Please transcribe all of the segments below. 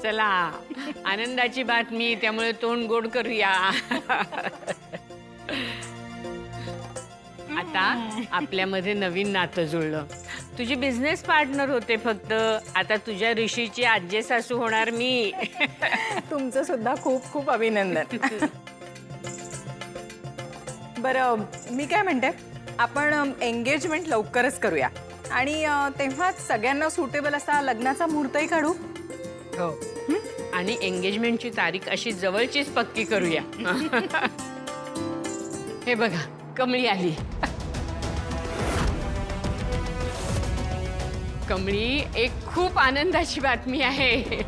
चला आनंदाची बातमी, त्यामुळे तोंड गोड करूया. आता आपल्यामध्ये नवीन नातं जुळलं. तुझी बिझनेस पार्टनर होते फक्त, आता तुझ्या ऋषीची आज्जे सासू होणार मी. तुमचं सुद्धा खूप खूप अभिनंदन. बरं मी काय म्हणते, आपण एंगेजमेंट लवकरच करूया आणि तेव्हाच सगळ्यांना सुटेबल असा लग्नाचा मुहूर्तही काढू. हो, आणि एंगेजमेंटची तारीख अशी जवळचीच पक्की करूया. हे बघा, कमळी आली. कमळी, एक खूप आनंदाची बातमी आहे.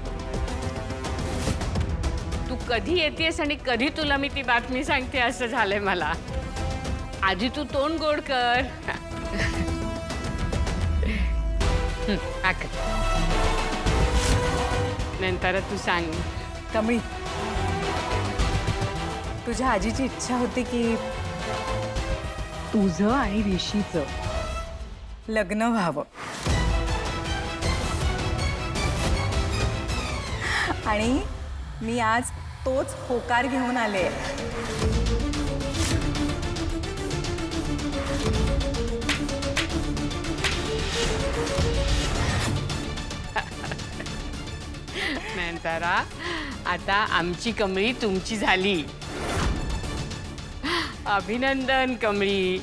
तू कधी येतेस आणि कधी तुला मी ती बातमी सांगते असं झालंय मला. आधी तू तोंड गोड कर. नंतर तू सांग. कमळी, तुझ्या आजीची इच्छा होती की तुझं आणि ऋषीचं लग्न व्हावं, आणि मी आज तोच होकार घेऊन आले. नंतरा, आता आमची कमळी तुमची झाली. अभिनंदन कमळी.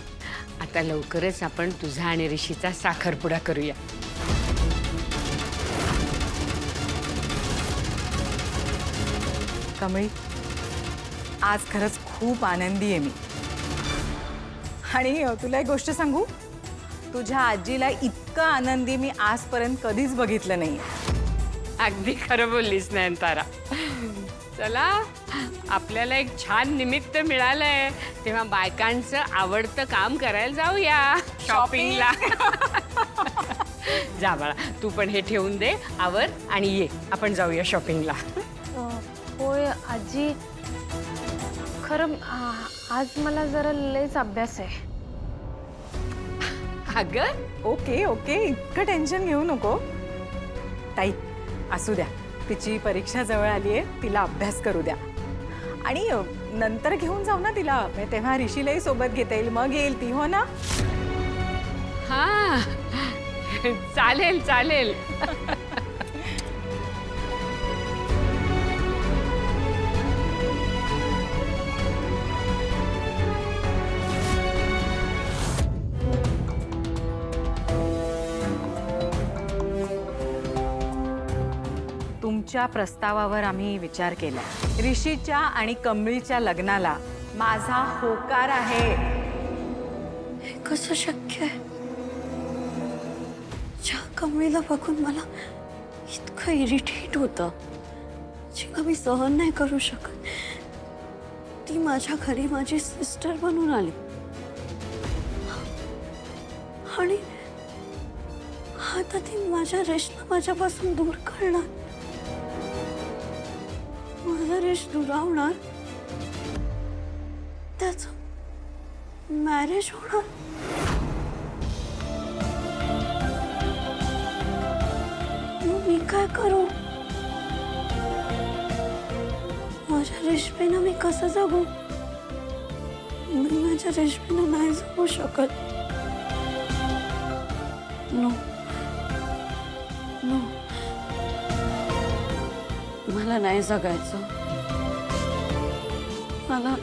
आता लवकरच आपण तुझा आणि ऋषीचा साखरपुडा करूया. कमळी, आज खरंच खूप आनंदी आहे मी. आणि तुला एक गोष्ट सांगू, तुझ्या आजीला इतकं आनंदी मी आजपर्यंत कधीच बघितलं नाही. अगदी खरं बोललीस नयनतारा. चला, आपल्याला एक छान निमित्त मिळालंय, तेव्हा बायकांचं आवडतं काम करायला जाऊया, शॉपिंगला. जा बाळा, तू पण हे ठेवून दे, आवर आणि ये, आपण जाऊया शॉपिंगला. होय आजी, खरं आज मला जरा लयच अभ्यास आहे. अगं, ओके ओके, इतकं टेन्शन घेऊ नको ताई. असू द्या, तिची परीक्षा जवळ आली आहे, तिला अभ्यास करू द्या. आणि नंतर घेऊन जाऊ ना तिला, तेव्हा ऋषीलाही सोबत घेता येईल, मग येईल ती. हो ना? हा, चालेल चालेल. तुमच्या प्रस्तावावर आम्ही विचार केला. ऋषीच्या आणि कमळीच्या लग्नाला माझा होकार आहे. हे कसं शक्य आहे? ज्या कमळीला बघून मला इतकं इरिटेट होतं, जिला मी सहन नाही करू शकत, ती माझ्या घरी माझी सिस्टर बनून आली. आणि आता ती माझ्या रेशला माझ्यापासून दूर करणार, माझा रेश दुरावणार, त्याचं मॅरेज होणार. मी काय करू? माझ्या रेशमीनं मी कसं जगू? मी माझ्या रेशमीनं नाही जगू शकत. नो नो, मला नाही जगायचं. मला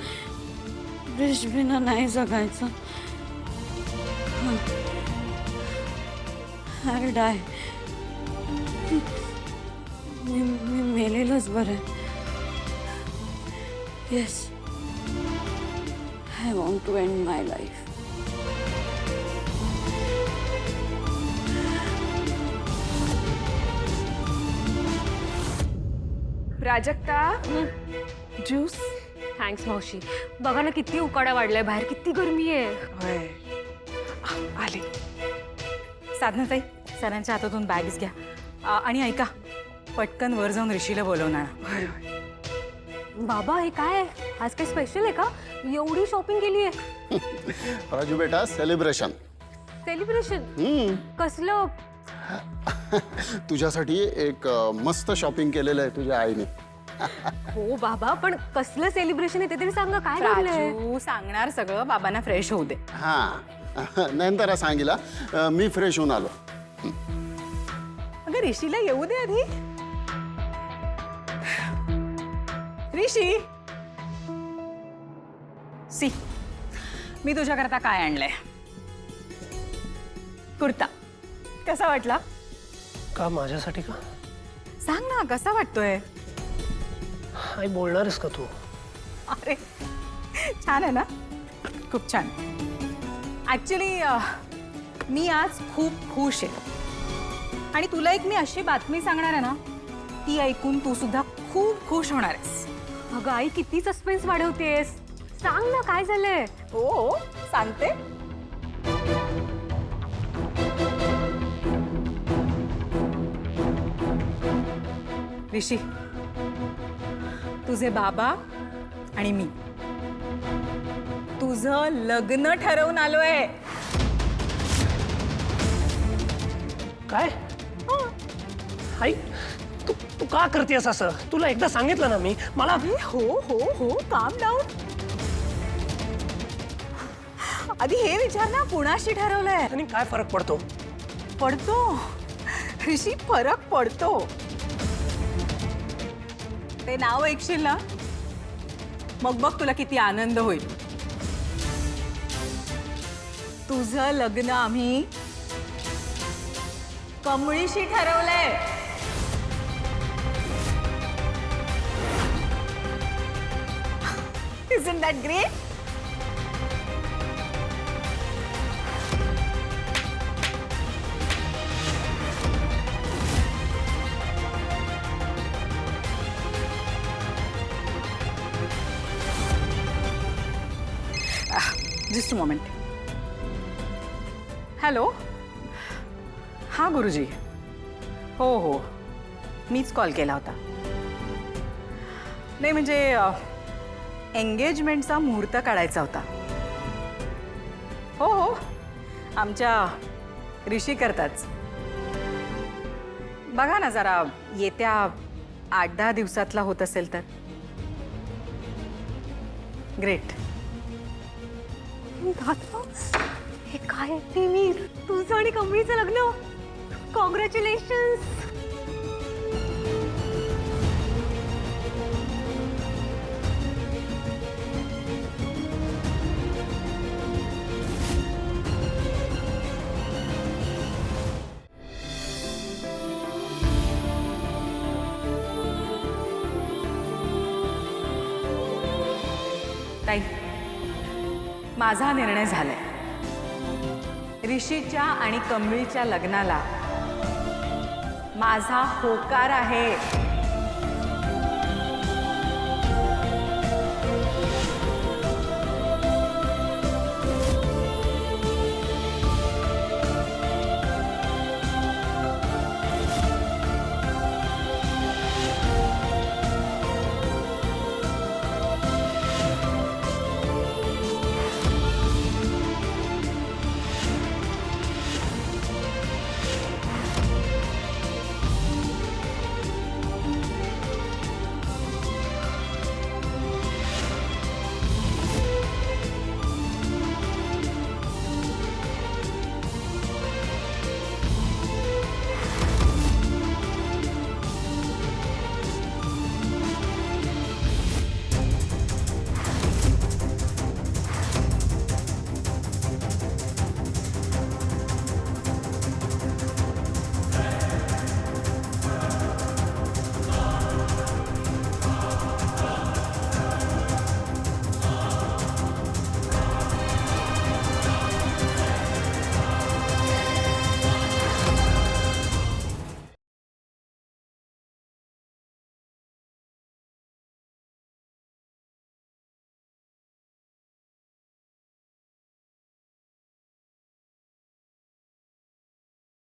रेशमीनं नाही जगायचं. I'll die. मी मेलेलंच बरं. Yes, I want to end my life. Prajakta, juice. Thanks मावशी. बघा ना किती उकाडा वाढलाय बाहेर, किती गरमी आहे. आले. साधनाताई, सरांच्या हातातून बॅग्स घ्या. आणि ऐका, पटकन वर जाऊन ऋषीला बोलवणार. बाबा, हे काय आहे? आज काही स्पेशल आहे का? एवढी शॉपिंग केली आहे. राजू बेटा, सेलिब्रेशन. सेलिब्रेशन कसलं? तुझ्यासाठी एक मस्त शॉपिंग केलेलं आहे तुझ्या आईने. हो बाबा, पण कसलं सेलिब्रेशन आहे ते तरी सांगा, काय घडलंय? राजू सांगणार सगळं, बाबांना फ्रेश होऊ दे. हां नंतर सांगितला मी फ्रेश होऊन आलो. अगं ऋषीला येऊ दे आधी. ऋषी सी, मी तुझ्याकरता काय आणलंय? कुर्ता कसा वाटला? का माझ्यासाठी का? सांग ना कसा वाटतोय? आई बोलणारस का तू? अरे छान आहे ना, खूप छान. ऍक्च्युली मी आज खूप खुश आहे आणि तुला एक मी अशी बातमी सांगणार आहे ना, ती ऐकून तू सुद्धा खूप खुश होणार आहेस. अगं आई, किती सस्पेन्स वाढवतेस, सांग ना काय झालंय? हो सांगते. ऋषी, तुझे बाबा आणि मी तुझं लग्न ठरवून आलोय. काय? आई तू तू का करतेस असं? तुला एकदा सांगितलं ना मी. मला हो हो हो, काम डाऊन. आधी हे विचार ना, कुणाशी ठरवलंय? आणि काय फरक पडतो? पडतो ऋषी, फरक पडतो. ते नाव ऐकशील ना, मग बघ तुला किती आनंद होईल. तुझं लग्न आम्ही कमळीशी ठरवलंय. Isn't that great? Just a moment. Hello. हां गुरुजी. हो हो, मीच कॉल केला होता. नाही म्हणजे एंगेजमेंटचा मुहूर्त काढायचा होता. हो हो, आमच्या ऋषी करताच. बघा ना जरा, येत्या 8-10 दिवसातला होत असेल तर. ग्रेट. दादा, हे काय ऐकते मी? तुझं आणि कमळीचं लग्न. कॉंग्रॅच्युलेशन्स. ताई, माझा निर्णय झालाय. ऋषीच्या आणि कमळीच्या लग्नाला माझा होकार आहे.